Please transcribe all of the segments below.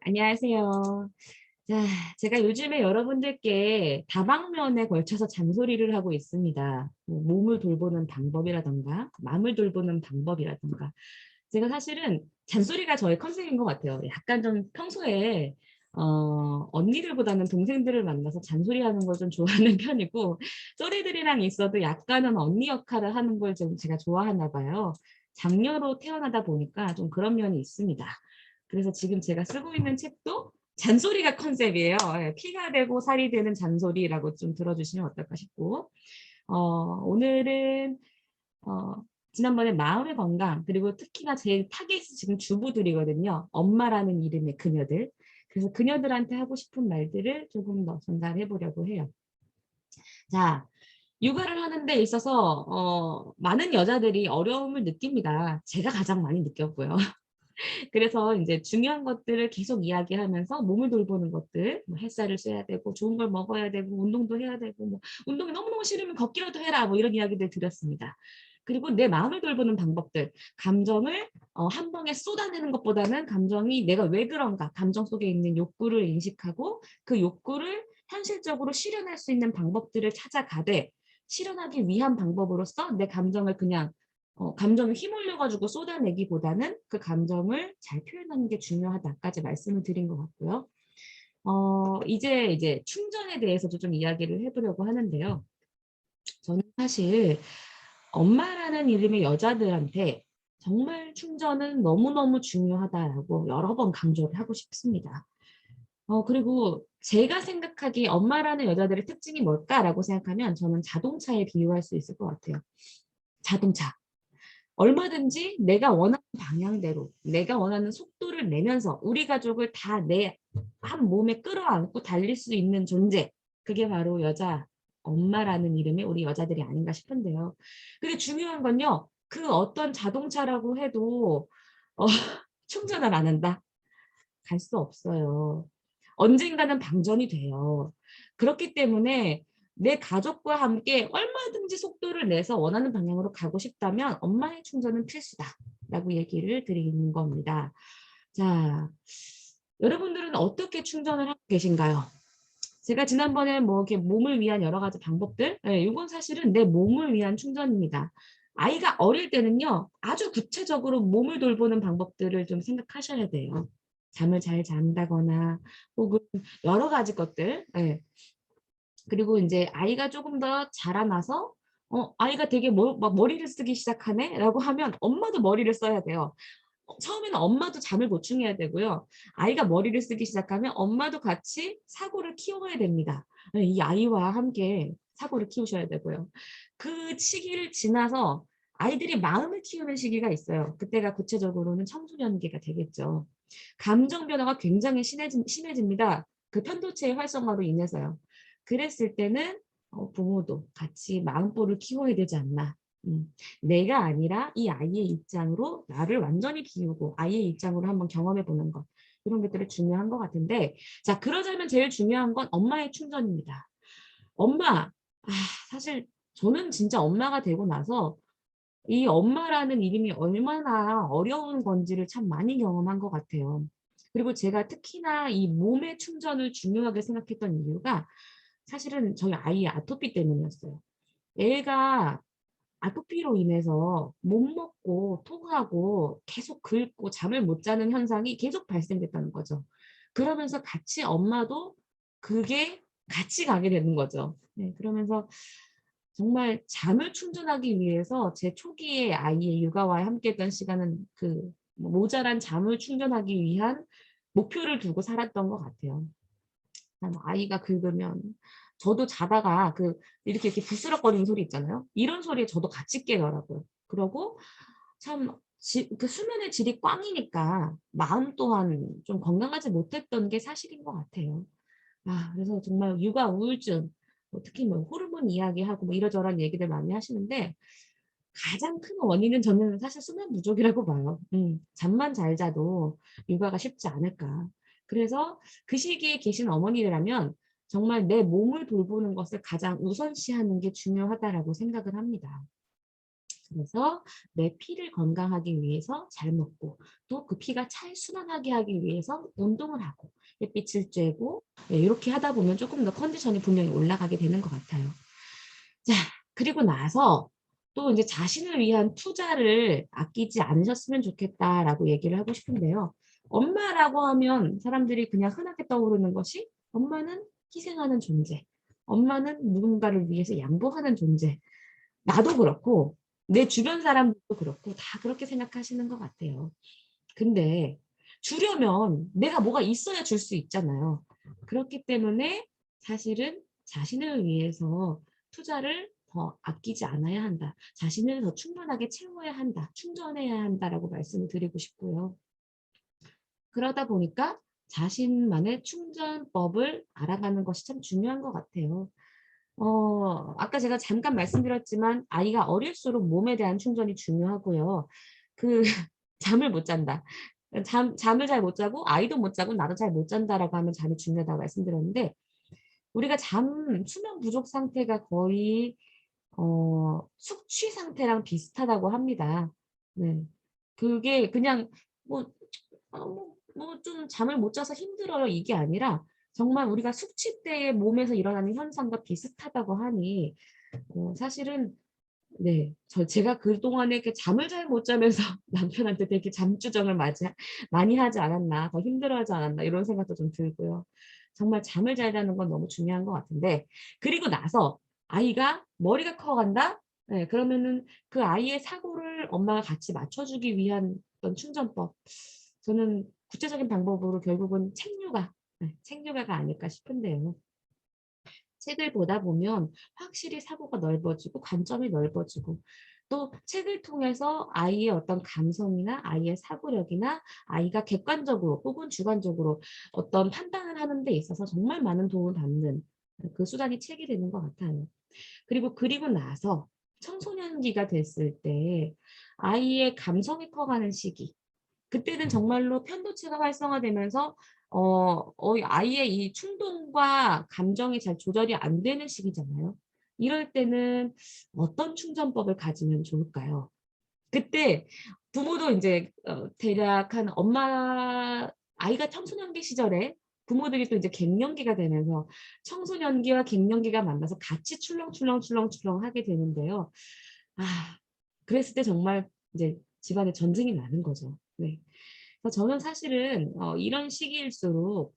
안녕하세요. 자, 제가 요즘에 여러분들께 다방면에 걸쳐서 잔소리를 하고 있습니다. 뭐 몸을 돌보는 방법이라던가, 마음을 돌보는 방법이라던가. 제가 사실은 잔소리가 저의 컨셉인 것 같아요. 약간 좀 평소에 언니들보다는 동생들을 만나서 잔소리하는 걸 좀 좋아하는 편이고, 또래들이랑 있어도 약간은 언니 역할을 하는 걸 좀 제가 좋아하나 봐요. 장녀로 태어나다 보니까 좀 그런 면이 있습니다. 그래서 지금 제가 쓰고 있는 책도 잔소리가 컨셉이에요. 예, 피가 되고 살이 되는 잔소리라고 좀 들어주시면 어떨까 싶고, 오늘은 어, 지난번에 마음의 건강, 그리고 특히나 제일 타겟이 지금 주부들이거든요. 엄마라는 이름의 그녀들. 그래서 그녀들한테 하고 싶은 말들을 조금 더 전달해 보려고 해요. 자, 육아를 하는 데 있어서 많은 여자들이 어려움을 느낍니다. 제가 가장 많이 느꼈고요. 그래서 이제 중요한 것들을 계속 이야기하면서 몸을 돌보는 것들, 뭐 햇살을 쐬야 되고 좋은 걸 먹어야 되고 운동도 해야 되고 뭐 운동이 너무너무 싫으면 걷기라도 해라 뭐 이런 이야기들 드렸습니다. 그리고 내 마음을 돌보는 방법들, 감정을 한 방에 쏟아내는 것보다는 감정이 내가 왜 그런가, 감정 속에 있는 욕구를 인식하고 그 욕구를 현실적으로 실현할 수 있는 방법들을 찾아가되 실현하기 위한 방법으로서 내 감정을 그냥 감정에 휘몰려가지고 쏟아내기보다는 그 감정을 잘 표현하는 게 중요하다까지 말씀을 드린 것 같고요. 이제 충전에 대해서도 좀 이야기를 해보려고 하는데요. 저는 사실 엄마라는 이름의 여자들한테 정말 충전은 너무너무 중요하다라고 여러 번 강조를 하고 싶습니다. 그리고 제가 생각하기에 엄마라는 여자들의 특징이 뭘까라고 생각하면 저는 자동차에 비유할 수 있을 것 같아요. 자동차. 얼마든지 내가 원하는 방향대로 내가 원하는 속도를 내면서 우리 가족을 다 내 한 몸에 끌어안고 달릴 수 있는 존재. 그게 바로 여자 엄마라는 이름의 우리 여자들이 아닌가 싶은데요. 근데 중요한 건요. 그 어떤 자동차라고 해도 어, 충전을 안 한다. 갈 수 없어요. 언젠가는 방전이 돼요. 그렇기 때문에 내 가족과 함께 얼마든지 속도를 내서 원하는 방향으로 가고 싶다면 엄마의 충전은 필수다라고 얘기를 드리는 겁니다. 자, 여러분들은 어떻게 충전을 하고 계신가요? 제가 지난번에 뭐 이렇게 몸을 위한 여러 가지 방법들, 이건 사실은 내 몸을 위한 충전입니다. 아이가 어릴 때는요, 아주 구체적으로 몸을 돌보는 방법들을 좀 생각하셔야 돼요. 잠을 잘 잔다거나 혹은 여러 가지 것들. 예. 그리고 이제 아이가 조금 더 자라나서 아이가 되게 막 머리를 쓰기 시작하네? 라고 하면 엄마도 머리를 써야 돼요. 처음에는 엄마도 잠을 보충해야 되고요. 아이가 머리를 쓰기 시작하면 엄마도 같이 사고를 키워야 됩니다. 이 아이와 함께 사고를 키우셔야 되고요. 그 시기를 지나서 아이들이 마음을 키우는 시기가 있어요. 그때가 구체적으로는 청소년기가 되겠죠. 감정 변화가 굉장히 심해집니다. 그 편도체의 활성화로 인해서요. 그랬을 때는 부모도 같이 마음보를 키워야 되지 않나. 내가 아니라 이 아이의 입장으로 나를 완전히 비우고 아이의 입장으로 한번 경험해 보는 것. 이런 것들이 중요한 것 같은데, 자, 그러자면 제일 중요한 건 엄마의 충전입니다. 엄마, 사실 저는 진짜 엄마가 되고 나서 이 엄마라는 이름이 얼마나 어려운 건지를 참 많이 경험한 것 같아요. 그리고 제가 특히나 이 몸의 충전을 중요하게 생각했던 이유가 사실은 저희 아이의 아토피 때문이었어요. 애가 아토피로 인해서 못 먹고 토하고 계속 긁고 잠을 못 자는 현상이 계속 발생됐다는 거죠. 그러면서 같이 엄마도 그게 같이 가게 되는 거죠. 네, 그러면서 정말 잠을 충전하기 위해서 제 초기에 아이의 육아와 함께했던 시간은 그 모자란 잠을 충전하기 위한 목표를 두고 살았던 것 같아요. 아이가 긁으면 저도 자다가 이렇게 부스럭거리는 소리 있잖아요. 이런 소리에 저도 같이 깨더라고요. 그러고 참 그 수면의 질이 꽝이니까 마음 또한 좀 건강하지 못했던 게 사실인 것 같아요. 그래서 정말 육아 우울증, 특히 뭐 호르몬 이야기하고 뭐 이러저러한 얘기들 많이 하시는데 가장 큰 원인은 저는 사실 수면 부족이라고 봐요. 잠만 잘 자도 육아가 쉽지 않을까. 그래서 그 시기에 계신 어머니라면 정말 내 몸을 돌보는 것을 가장 우선시하는 게 중요하다라고 생각을 합니다. 그래서 내 피를 건강하기 위해서 잘 먹고 또 그 피가 잘 순환하게 하기 위해서 운동을 하고 햇빛을 쬐고 이렇게 하다 보면 조금 더 컨디션이 분명히 올라가게 되는 것 같아요. 자, 그리고 나서 또 이제 자신을 위한 투자를 아끼지 않으셨으면 좋겠다라고 얘기를 하고 싶은데요. 엄마라고 하면 사람들이 그냥 흔하게 떠오르는 것이 엄마는 희생하는 존재. 엄마는 누군가를 위해서 양보하는 존재. 나도 그렇고 내 주변 사람들도 그렇고 다 그렇게 생각하시는 것 같아요. 근데 주려면 내가 뭐가 있어야 줄 수 있잖아요. 그렇기 때문에 사실은 자신을 위해서 투자를 더 아끼지 않아야 한다. 자신을 더 충분하게 채워야 한다. 충전해야 한다라고 말씀을 드리고 싶고요. 그러다 보니까 자신만의 충전법을 알아가는 것이 참 중요한 것 같아요. 아까 제가 잠깐 말씀드렸지만 아이가 어릴수록 몸에 대한 충전이 중요하고요. 그 잠을 못 잔다. 잠을 잘 못 자고 아이도 못 자고 나도 잘 못 잔다라고 하면 잠이 중요하다고 말씀드렸는데 우리가 수면 부족 상태가 거의 숙취 상태랑 비슷하다고 합니다. 네. 그게 그냥 뭐 좀 잠을 못 자서 힘들어요 이게 아니라 정말 우리가 숙취 때에 몸에서 일어나는 현상과 비슷하다고 하니 사실은 네. 제가 그동안에 이렇게 잠을 잘 못 자면서 남편한테 되게 잠주정을 많이 하지 않았나, 더 힘들어하지 않았나 이런 생각도 좀 들고요. 정말 잠을 잘 자는 건 너무 중요한 것 같은데 그리고 나서 아이가 머리가 커간다? 네, 그러면은 그 아이의 사고를 엄마가 같이 맞춰주기 위한 어떤 충전법. 저는 구체적인 방법으로 결국은 책육아, 네, 책육아가 아닐까 싶은데요. 책을 보다 보면 확실히 사고가 넓어지고 관점이 넓어지고 또 책을 통해서 아이의 어떤 감성이나 아이의 사고력이나 아이가 객관적으로 혹은 주관적으로 어떤 판단을 하는 데 있어서 정말 많은 도움을 받는 그 수단이 책이 되는 것 같아요. 그리고 나서 청소년기가 됐을 때 아이의 감성이 커가는 시기 그때는 정말로 편도체가 활성화되면서 아이의 이 충동과 감정이 잘 조절이 안 되는 시기잖아요. 이럴 때는 어떤 충전법을 가지면 좋을까요? 그때 부모도 이제 대략 한 아이가 청소년기 시절에 부모들이 또 이제 갱년기가 되면서 청소년기와 갱년기가 만나서 같이 출렁출렁 하게 되는데요. 아, 그랬을 때 정말 이제 집안에 전쟁이 나는 거죠. 네. 그래서 저는 사실은 이런 시기일수록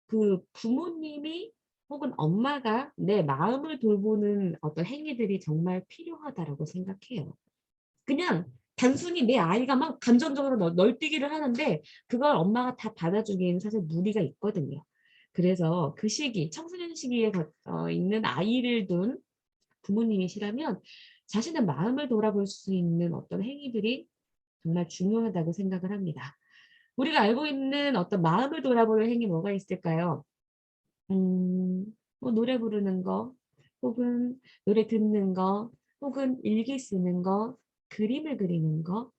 그 부모님이 혹은 엄마가 내 마음을 돌보는 어떤 행위들이 정말 필요하다라고 생각해요. 그냥 단순히 내 아이가 막 감정적으로 널뛰기를 하는데 그걸 엄마가 다 받아주기에는 사실 무리가 있거든요. 그래서 그 시기, 청소년 시기에 있는 아이를 둔 부모님이시라면 자신의 마음을 돌아볼 수 있는 어떤 행위들이 정말 중요하다고 생각을 합니다. 우리가 알고 있는 어떤 마음을 돌아보는 행위 뭐가 있을까요? 음, 뭐 노래 부르는 거, 혹은 노래 듣는 거, 혹은 일기 쓰는 거, 그림을 그리는 거,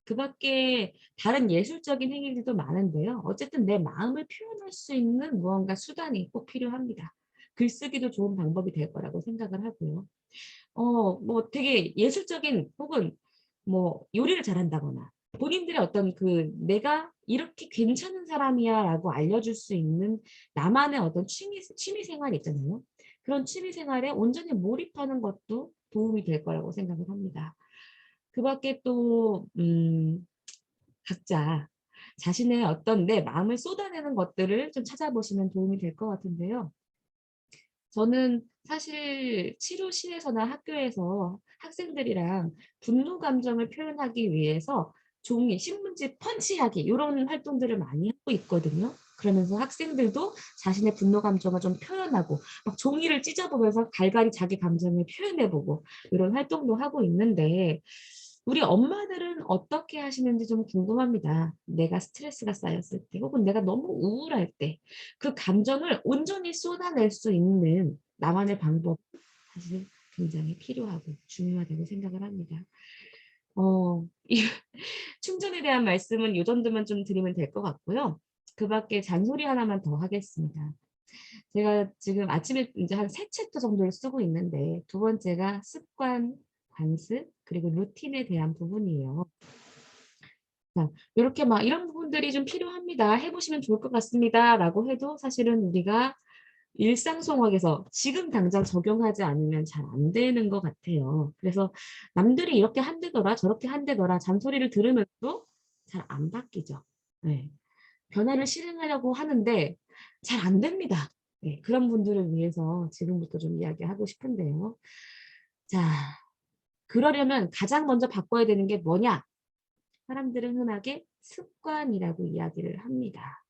그 밖에 다른 예술적인 행위들도 많은데요. 어쨌든 내 마음을 표현할 수 있는 무언가 수단이 꼭 필요합니다. 글쓰기도 좋은 방법이 될 거라고 생각을 하고요. 뭐 되게 예술적인 혹은 뭐 요리를 잘한다거나 본인들의 어떤 그 내가 이렇게 괜찮은 사람이야라고 알려줄 수 있는 나만의 어떤 취미 생활이 있잖아요. 그런 취미 생활에 온전히 몰입하는 것도 도움이 될 거라고 생각을 합니다. 그 밖에 또 각자 자신의 어떤 내 마음을 쏟아내는 것들을 좀 찾아보시면 도움이 될 것 같은데요. 저는 사실 치료실에서나 학교에서 학생들이랑 분노 감정을 표현하기 위해서 종이, 신문지 펀치하기 이런 활동들을 많이 하고 있거든요. 그러면서 학생들도 자신의 분노 감정을 좀 표현하고 막 종이를 찢어보면서 갈갈이 자기 감정을 표현해보고 이런 활동도 하고 있는데 우리 엄마들은 어떻게 하시는지 좀 궁금합니다. 내가 스트레스가 쌓였을 때 혹은 내가 너무 우울할 때 그 감정을 온전히 쏟아낼 수 있는 나만의 방법 사실 굉장히 필요하고 중요하다고 생각을 합니다. 이 충전에 대한 말씀은 요 정도만 좀 드리면 될 것 같고요. 그 밖에 잔소리 하나만 더 하겠습니다. 제가 지금 아침에 이제 한 3챕터 정도를 쓰고 있는데 두 번째가 습관 관습, 그리고 루틴에 대한 부분이에요. 자, 이렇게 막 이런 부분들이 좀 필요합니다. 해보시면 좋을 것 같습니다. 라고 해도 사실은 우리가 일상 속에서 지금 당장 적용하지 않으면 잘 안 되는 것 같아요. 그래서 남들이 이렇게 한대더라 저렇게 한대더라 잔소리를 들으면서도 잘 안 바뀌죠. 네. 변화를 실행하려고 하는데 잘 안 됩니다. 네, 그런 분들을 위해서 지금부터 좀 이야기하고 싶은데요. 자, 그러려면 가장 먼저 바꿔야 되는 게 뭐냐? 사람들은 흔하게 습관이라고 이야기를 합니다.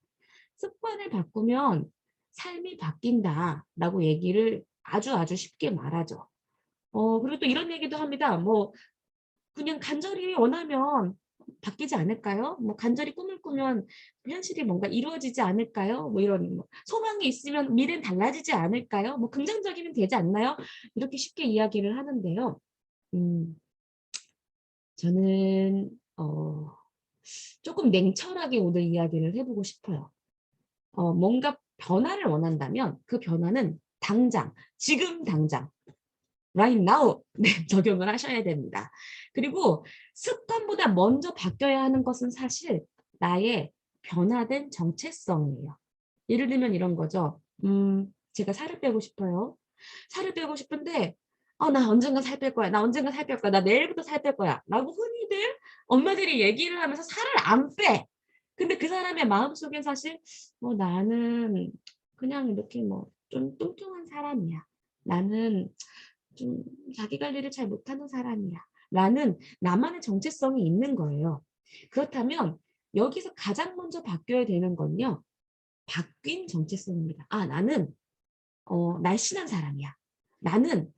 습관을 바꾸면 삶이 바뀐다라고 얘기를 아주 쉽게 말하죠. 그리고 또 이런 얘기도 합니다. 뭐 그냥 간절히 원하면 바뀌지 않을까요? 뭐 간절히 꿈을 꾸면 현실이 뭔가 이루어지지 않을까요? 뭐 이런 뭐 소망이 있으면 미래는 달라지지 않을까요? 뭐 긍정적이면 되지 않나요? 이렇게 쉽게 이야기를 하는데요. 음, 저는 조금 냉철하게 오늘 이야기를 해보고 싶어요. 뭔가 변화를 원한다면 그 변화는 당장, 지금 당장, right now 네, 적용을 하셔야 됩니다. 그리고 습관보다 먼저 바뀌어야 하는 것은 사실 나의 변화된 정체성이에요. 예를 들면 이런 거죠. 제가 살을 빼고 싶어요. 살을 빼고 싶은데 나 언젠가 살 뺄 거야. 나 언젠가 살 뺄 거야. 나 내일부터 살 뺄 거야. 라고 흔히들 엄마들이 얘기를 하면서 살을 안 빼. 근데 그 사람의 마음속엔 사실 나는 그냥 이렇게 뭐 좀 뚱뚱한 사람이야. 나는 좀 자기 관리를 잘 못하는 사람이야. 라는 나만의 정체성이 있는 거예요. 그렇다면 여기서 가장 먼저 바뀌어야 되는 건요. 바뀐 정체성입니다. 나는 날씬한 사람이야. 나는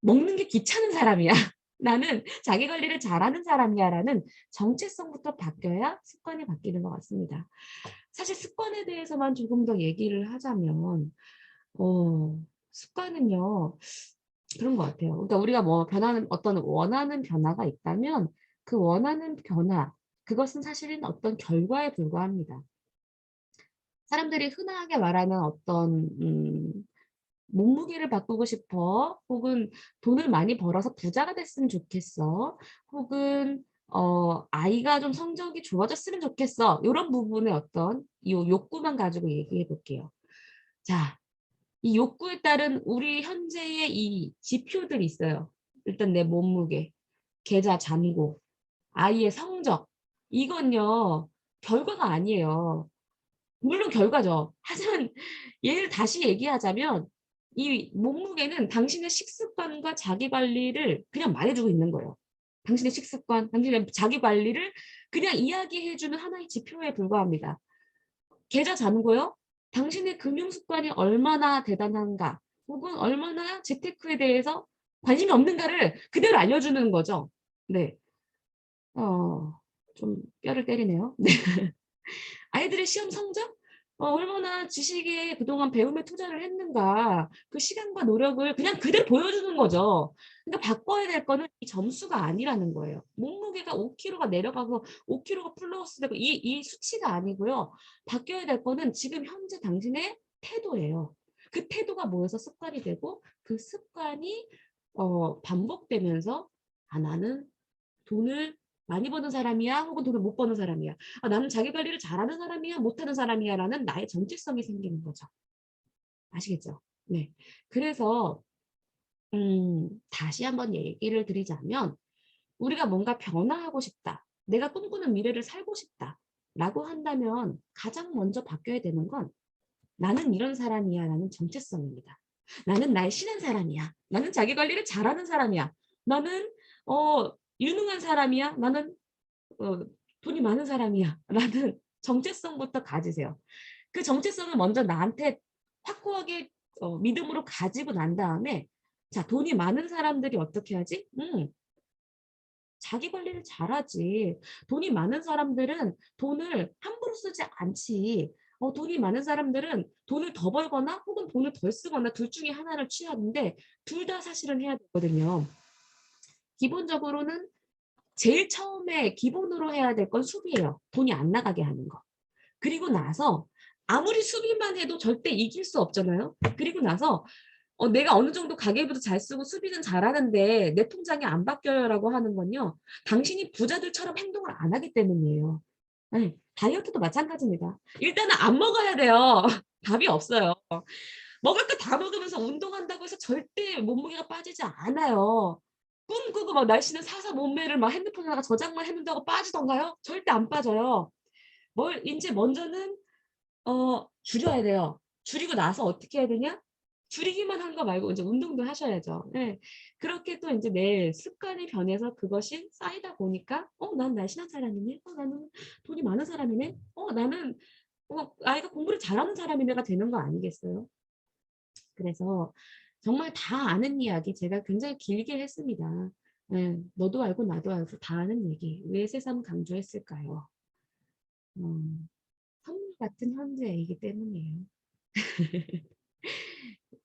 먹는 게 귀찮은 사람이야. 나는 자기 관리를 잘하는 사람이야 라는 정체성부터 바뀌어야 습관이 바뀌는 것 같습니다. 사실 습관에 대해서만 조금 더 얘기를 하자면 습관은요. 그런 것 같아요. 그러니까 우리가 뭐 변하는 어떤 원하는 변화가 있다면 그 원하는 변화 그것은 사실은 어떤 결과에 불과합니다. 사람들이 흔하게 말하는 어떤 몸무게를 바꾸고 싶어 혹은 돈을 많이 벌어서 부자가 됐으면 좋겠어 혹은 아이가 좀 성적이 좋아졌으면 좋겠어 이런 부분의 어떤 이 욕구만 가지고 얘기해 볼게요. 자, 이 욕구에 따른 우리 현재의 이 지표들이 있어요. 일단 내 몸무게, 계좌 잔고, 아이의 성적. 이건요, 결과가 아니에요. 물론 결과죠. 하지만 얘를 다시 얘기하자면 이 몸무게는 당신의 식습관과 자기관리를 그냥 말해주고 있는 거예요. 당신의 식습관, 당신의 자기관리를 그냥 이야기해주는 하나의 지표에 불과합니다. 계좌 잔고요. 당신의 금융 습관이 얼마나 대단한가 혹은 얼마나 재테크에 대해서 관심이 없는가를 그대로 알려주는 거죠. 네. 좀 뼈를 때리네요. 네. 아이들의 시험 성적? 얼마나 지식에 그동안 배움에 투자를 했는가 그 시간과 노력을 그냥 그대로 보여주는 거죠. 그러니까 바꿔야 될 거는 이 점수가 아니라는 거예요. 몸무게가 5kg가 내려가고 5kg가 플러스 되고 이 수치가 아니고요. 바뀌어야 될 거는 지금 현재 당신의 태도예요. 그 태도가 모여서 습관이 되고 그 습관이 반복되면서 나는 돈을 많이 버는 사람이야 혹은 돈을 못 버는 사람이야. 나는 자기 관리를 잘하는 사람이야 못하는 사람이야 라는 나의 정체성이 생기는 거죠. 아시겠죠? 네. 그래서 다시 한번 얘기를 드리자면 우리가 뭔가 변화하고 싶다. 내가 꿈꾸는 미래를 살고 싶다. 라고 한다면 가장 먼저 바뀌어야 되는 건 나는 이런 사람이야 라는 정체성입니다. 나는 날씬한 사람이야. 나는 자기 관리를 잘하는 사람이야. 나는 유능한 사람이야. 나는 어, 돈이 많은 사람이야. 라는 정체성부터 가지세요. 그 정체성을 먼저 나한테 확고하게 믿음으로 가지고 난 다음에 자, 돈이 많은 사람들이 어떻게 하지? 자기 관리를 잘하지. 돈이 많은 사람들은 돈을 함부로 쓰지 않지. 돈이 많은 사람들은 돈을 더 벌거나 혹은 돈을 덜 쓰거나 둘 중에 하나를 취하는데 둘 다 사실은 해야 되거든요. 기본적으로는 제일 처음에 기본으로 해야 될 건 수비예요. 돈이 안 나가게 하는 거. 그리고 나서 아무리 수비만 해도 절대 이길 수 없잖아요. 그리고 나서 내가 어느 정도 가계부도 잘 쓰고 수비는 잘하는데 내 통장이 안 바뀌어요라고 하는 건요. 당신이 부자들처럼 행동을 안 하기 때문이에요. 네, 다이어트도 마찬가지입니다. 일단은 안 먹어야 돼요. 답이 없어요. 먹을 거 다 먹으면서 운동한다고 해서 절대 몸무게가 빠지지 않아요. 꿈꾸고 막 날씨는 사사 몸매를 막 핸드폰에다가 저장만 해놓는다고 빠지던가요? 절대 안 빠져요. 이제 먼저는 줄여야 돼요. 줄이고 나서 어떻게 해야 되냐? 줄이기만 한 거 말고 이제 운동도 하셔야죠. 예. 그렇게 또 이제 내 습관이 변해서 그것이 쌓이다 보니까 난 날씬한 사람이네. 나는 돈이 많은 사람이네. 나는 아이가 공부를 잘하는 사람이네가 되는 거 아니겠어요? 그래서 정말 다 아는 이야기 제가 굉장히 길게 했습니다. 예. 너도 알고 나도 알고 다 아는 얘기. 왜 새삼 강조했을까요? 선물 같은 현재이기 때문이에요.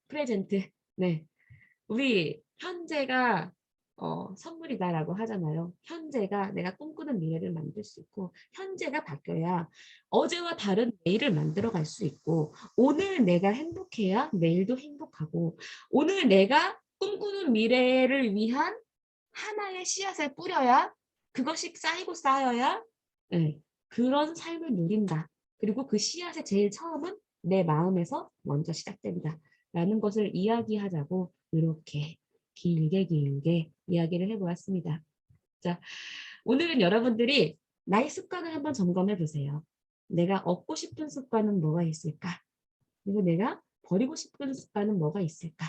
프레젠트. 네. 우리 현재가 선물이다라고 하잖아요. 현재가 내가 꿈꾸는 미래를 만들 수 있고 현재가 바뀌어야 어제와 다른 내일을 만들어 갈 수 있고 오늘 내가 행복해야 내일도 행복하고 오늘 내가 꿈꾸는 미래를 위한 하나의 씨앗을 뿌려야 그것이 쌓이고 쌓여야 네, 그런 삶을 누린다. 그리고 그 씨앗의 제일 처음은 내 마음에서 먼저 시작된다. 라는 것을 이야기하자고 이렇게 길게 길게 이야기를 해보았습니다. 자, 오늘은 여러분들이 나의 습관을 한번 점검해 보세요. 내가 얻고 싶은 습관은 뭐가 있을까? 그리고 내가 버리고 싶은 습관은 뭐가 있을까?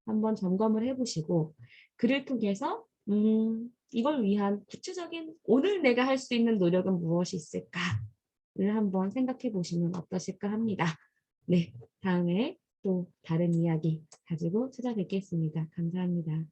한번 점검을 해보시고 그를 통해서 이걸 위한 구체적인 오늘 내가 할 수 있는 노력은 무엇이 있을까를 한번 생각해 보시면 어떠실까 합니다. 네, 다음에 또 다른 이야기 가지고 찾아뵙겠습니다. 감사합니다.